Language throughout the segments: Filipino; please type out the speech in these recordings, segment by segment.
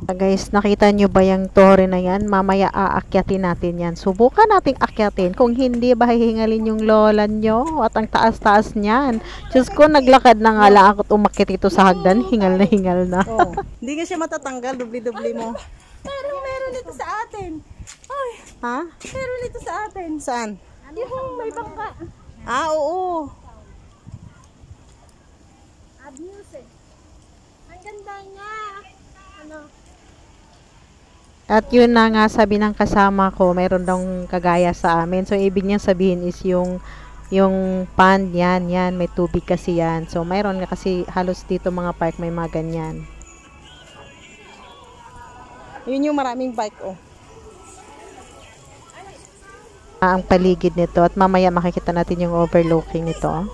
Guys, nakita nyo ba yung tore na yan? Mamaya aakyatin natin yan. Subukan nating akyatin. Kung hindi ba hihingalin yung lola nyo? At ang taas-taas niyan. Diyos ko, naglakad na nga lang ako umakyat ito sa hagdan. Hingal na. Oh, hindi nga siya matatanggal. Dubli-dubli mo. Pero meron ito sa atin. Ay, ha? Meron ito sa atin. Saan? Yung may bangka. Ah, oo. Abuse eh. Ang ganda niya. Ano? At yun na nga sabi ng kasama ko, mayroon daw kagaya sa amin. So, ibig niyang sabihin is yung pond, yan, may tubig kasi yan. So, mayroon nga kasi halos dito mga park may mga ganyan. Yun yung maraming bike, oh. Ang paligid nito at mamaya makikita natin yung overlooking nito.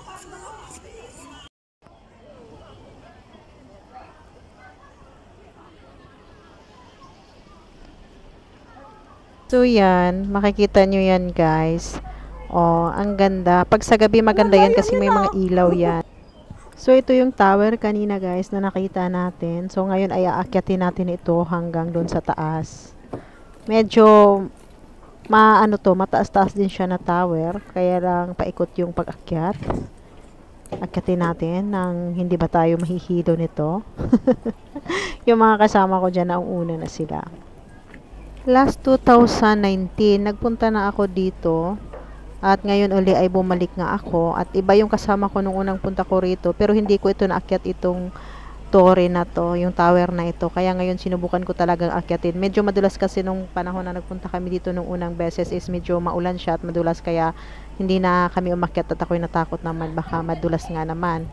So, yan. Makikita nyo yan, guys. Oh, ang ganda. Pag sa gabi, maganda yan kasi may mga ilaw yan. So, ito yung tower kanina, guys, na nakita natin. So, ngayon ay aakyatin natin ito hanggang doon sa taas. Medyo, mataas-taas din siya na tower. Kaya lang, paikot yung pag-akyat. Akyatin natin nang hindi ba tayo mahihilo nito. Yung mga kasama ko dyan, ang una na sila. Last 2019, nagpunta na ako dito at ngayon uli ay bumalik nga ako at iba yung kasama ko nung unang punta ko rito pero hindi ko ito naakyat itong tore na to, yung tower na ito. Kaya ngayon sinubukan ko talagang akyatin. Medyo madulas kasi nung panahon na nagpunta kami dito nung unang beses is medyo maulan siya at madulas kaya hindi na kami umakyat at ako'y natakot naman baka madulas nga naman.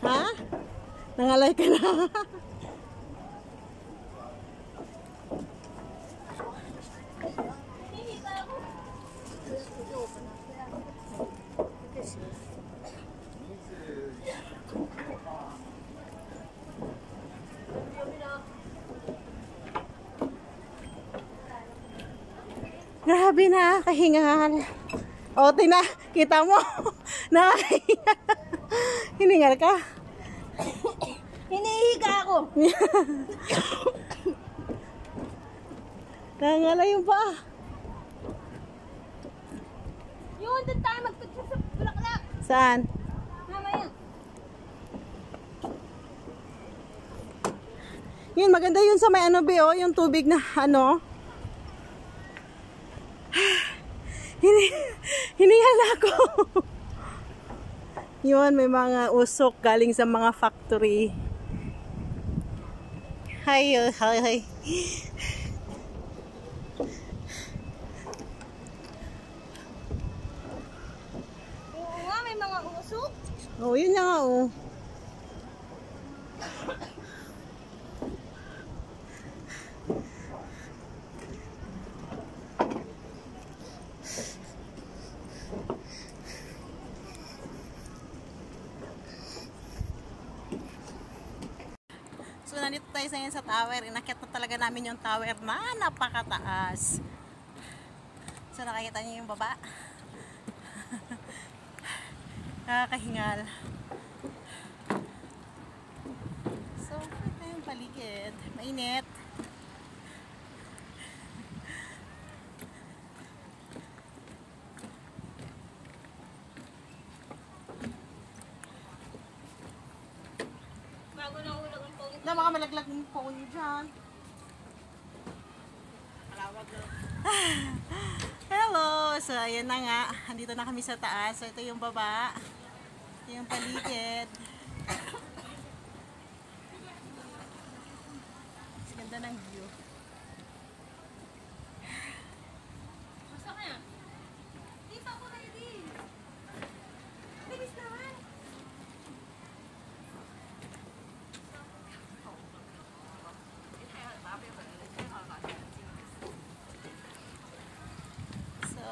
Ha? Nangalay ka na. Grabe na, kahingal. O, kita mo. Nakahingal. Hiningal ka? Hinihiga ako. Nangalay yung paa. Yun, doon tayo magpicture sa bulaklak. Saan? Mamaya. Yun, maganda yun sa may ano, Beo, yung tubig na ano. Hiningal na ako. Yun, may mga usok galing sa mga factory. Hi. Oo nga, may mga usok. Oh, yun nga, oh. So, nandito tayo sa tower. Inakyat na talaga namin yung tower na napakataas. So, nakakita niyo yung baba. Nakakahingal. So, ito yung paligid. Mainit. Na baka malaglag yung phone dyan. Hello! So, ayan na nga. Andito na kami sa taas. So, ito yung baba. Ito yung paligid. Ganda ng view. Basta kaya? Di pa ako ready. Bilis naman.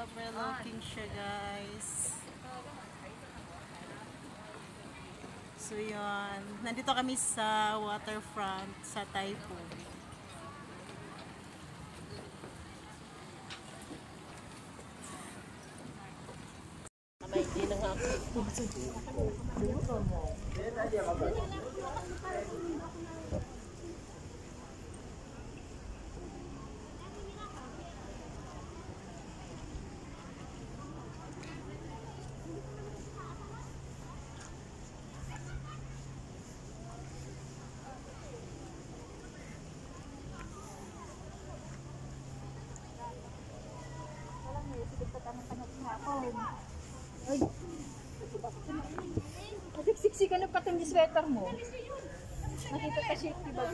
Overlooking siya, guys. So, yun. Nandito kami sa waterfront sa Typhoon. Siksik ka na patong yung sweater mo. Nakita ka siya, diba?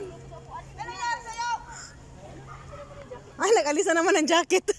Ay, nag-alisa naman ng jacket.